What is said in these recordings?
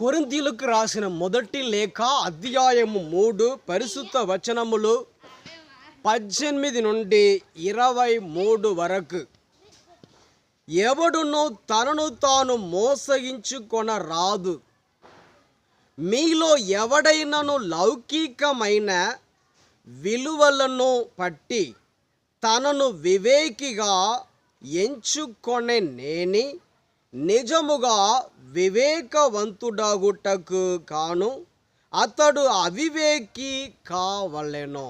కొరింథీయులకు రాసిన మొదటి లేఖ అధ్యాయము 3 పరిశుద్ధ వచనములు 18 నుండి 23 వరకు. ఎవడును తనను తాను మోసగించుకొనరాదు. మీలో ఎవడైనను లౌకికమైన విలువలను పట్టి తనను వివేకిగా ఎంచుకొనెనేని నిజముగా వివేకవంతుడగుటకు కాను అతడు అవివేకి కావలెను.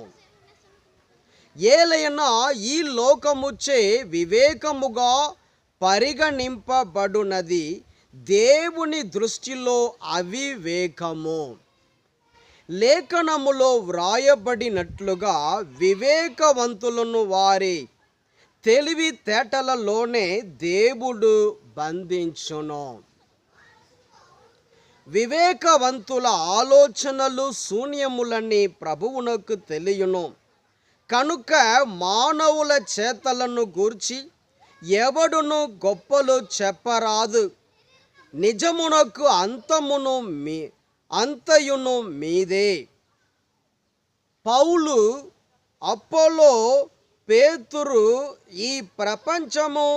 ఏలైనా ఈ లోకముచే వివేకముగా పరిగణింపబడునది దేవుని దృష్టిలో అవివేకము. లేఖనములో వ్రాయబడినట్లుగా వివేకవంతులను వారి తెలివితేటలలోనే దేవుడు బంధించును. వివేకవంతుల ఆలోచనలు శూన్యములని ప్రభువునకు తెలియను. కనుక మానవుల చేతలను గూర్చి ఎవడును గొప్పలు చెప్పరాదు. నిజమునకు అంతయును మీదే. పౌలు, అపోలో, పేతురు ఈ ప్రపంచము,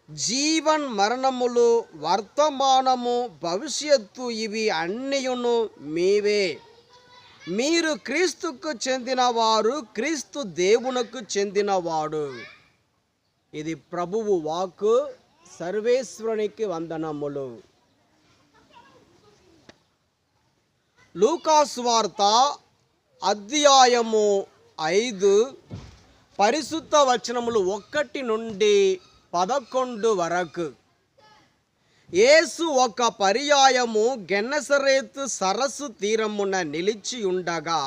జీవన్ మరణములు, వర్తమానము, భవిష్యత్తు ఇవి అన్నియును మీవే. మీరు క్రీస్తుకు చెందినవారు, క్రీస్తు దేవునకు చెందినవాడు. ఇది ప్రభువు వాక్కు. సర్వేశ్వరునికి వందనములు. లూకాసు వార్త అధ్యాయము 5 పరిశుద్ధ వచనములు 1 నుండి 11 వరకు. యేసు ఒక పర్యాయము గెన్నసరేతు సరస్సు తీరమున నిలిచి ఉండగా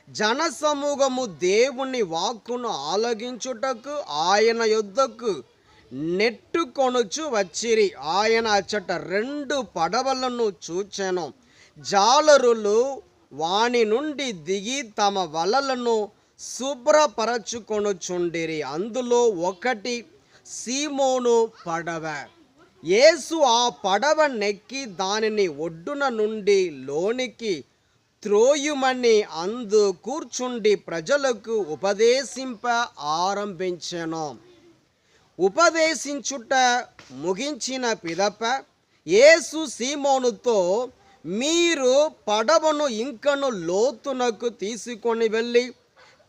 జనసమూహము దేవుని వాక్కును ఆలకించుటకు ఆయన యొద్దకు నెట్టుకొనుచు వచ్చిరి. ఆయన అచ్చట 2 పడవలను చూచెను. జాలరులు వాని నుండి దిగి తమ వలలను శుభ్రపరచుకొనుచుండిరి. అందులో ఒకటి సీమోను పడవ. యేసు ఆ పడవ నెక్కి దానిని ఒడ్డున నుండి లోనికి త్రోయుమని అందు కూర్చుండి ప్రజలకు ఉపదేశింప ఆరంభించెను. ఉపదేశించుట ముగించిన పిదప యేసు సీమోనుతో, మీరు పడవను ఇంకను లోతునకు తీసుకొని వెళ్ళి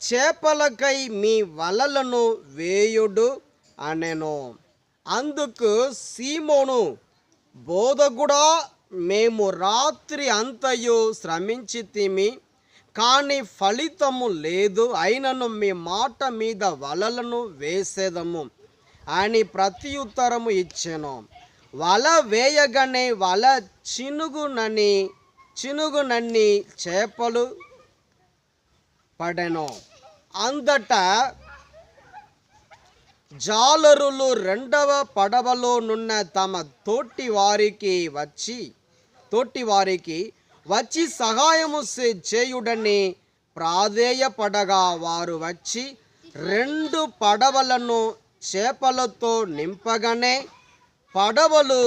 చేపలకై మీ వలలను వేయుడు అనెను. అందుకు సీమోను, బోధకుడా, మేము రాత్రి అంతయు శ్రమించితిమి, కానీ ఫలితము లేదు. అయినను మీ మాట మీద వలలను వేసేదము అని ప్రత్యుత్తరము ఇచ్చెను. వల వేయగానే వల చినుగునన్ని చేపలు పడెను. అందట జాలరులు 2వ పడవలోనున్న తమ తోటివారికి వచ్చి సహాయము చేయుడని ప్రాధేయపడగా వారు వచ్చి 2 పడవలను చేపలతో నింపగానే పడవలు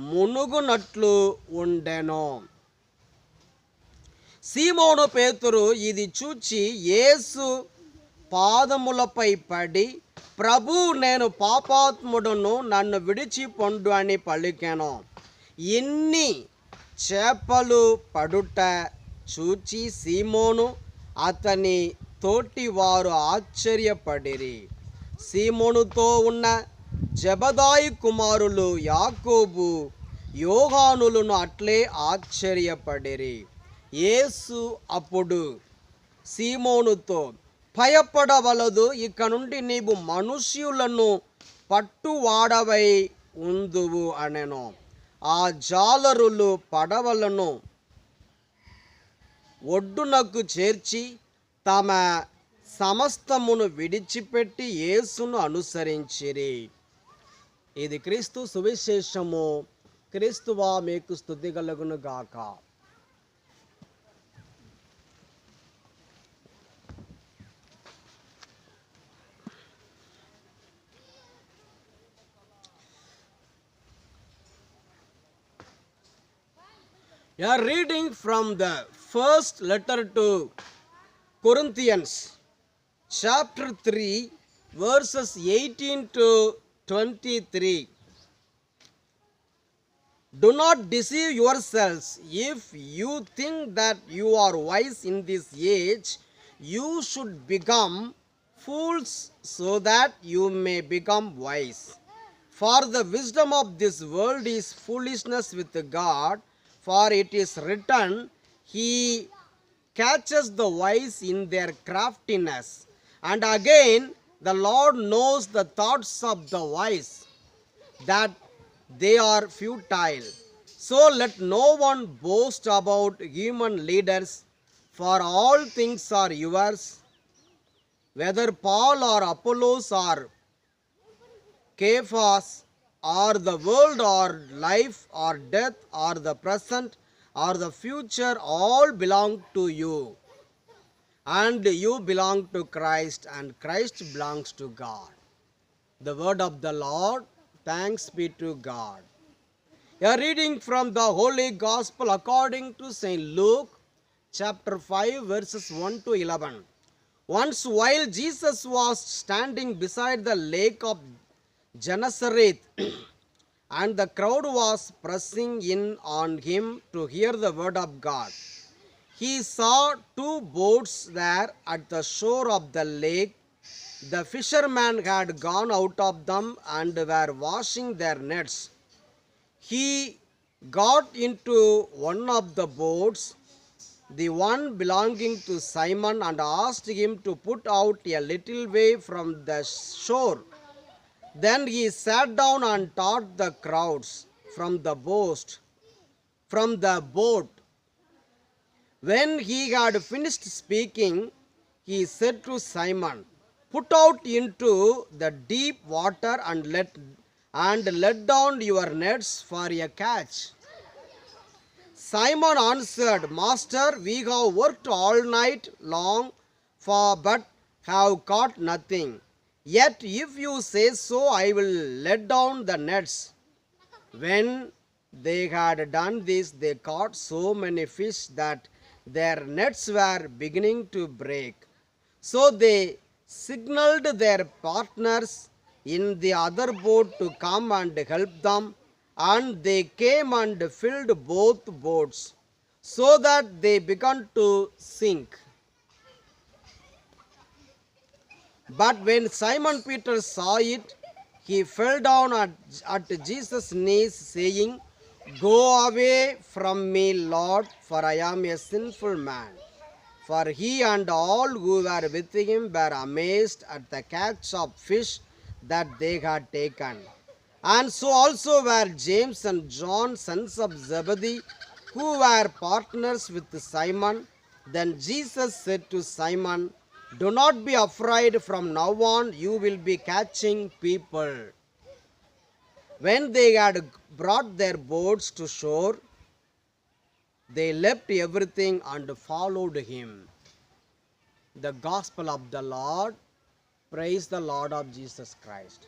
మునుగునట్లు ఉండెను. సీమోను పేతురు ఇది చూచి యేసు పాదములపై పడి, ప్రభు, నేను పాపాత్ముడును, నన్ను విడిచిపొండు అని పలికెను. ఇన్ని చేపలు పడుట చూచి సీమోను అతని తోటివారు ఆశ్చర్యపడిరి. సీమోనుతో ఉన్న జెబెదాయి కుమారులు యాకోబు, యోహానులను అట్లే ఆశ్చర్యపడిరి. యేసు అప్పుడు సీమోనుతో, భయపడవలదు, ఇక నుండి నీవు మనుష్యులను పట్టువాడవై ఉందువు అనెను. ఆ జాలరులు పడవలను ఒడ్డునకు చేర్చి తమ సమస్తమును విడిచిపెట్టి యేసును అనుసరించిరి. ఇది క్రీస్తు సువిశేషము. క్రీస్తువా మీకు స్తుతి కలుగును గాక. We are reading from the first letter to Corinthians, chapter 3, verses 18 to 23. Do not deceive yourselves. If you think that you are wise in this age, you should become fools so that you may become wise. For the wisdom of this world is foolishness with God, for it is written, He catches the wise in their craftiness. And again, the Lord knows the thoughts of the wise, that they are futile. So let no one boast about human leaders, for all things are yours, whether Paul or Apollos or Cephas, or the world or life or death or the present or the future, all belong to you. And you belong to Christ, and Christ belongs to God. The word of the Lord. Thanks be to God. We are reading from the Holy Gospel according to St. Luke, chapter 5, verses 1 to 11. Once, while Jesus was standing beside the lake of Gennesaret, and the crowd was pressing in on him to hear the word of God, he saw two boats there at the shore of the lake. The fishermen had gone out of them and were washing their nets. He got into one of the boats, the one belonging to Simon, and asked him to put out a little way from the shore. Then he sat down and taught the crowds from the boat. When he had finished speaking, he said to Simon, "Put out into the deep water and let down your nets for a catch." Simon answered, "Master, we have worked all night long but have caught nothing. Yet if you say so, I will let down the nets." When they had done this, they caught so many fish that their nets were beginning to break. So they signaled their partners in the other boat to come and help them, and they came and filled both boats, so that they began to sink. But when Simon Peter saw it, he fell down at Jesus' knees, saying, "Go away from me, Lord, for I am a sinful man." For he and all who were with him were amazed at the catch of fish that they had taken. And so also were James and John, sons of Zebedee, who were partners with Simon. Then Jesus said to Simon, "Do not be afraid, from now on you will be catching people." When they had brought their boats to shore, they left everything and followed him. The Gospel of the Lord. Praise the Lord of Jesus Christ.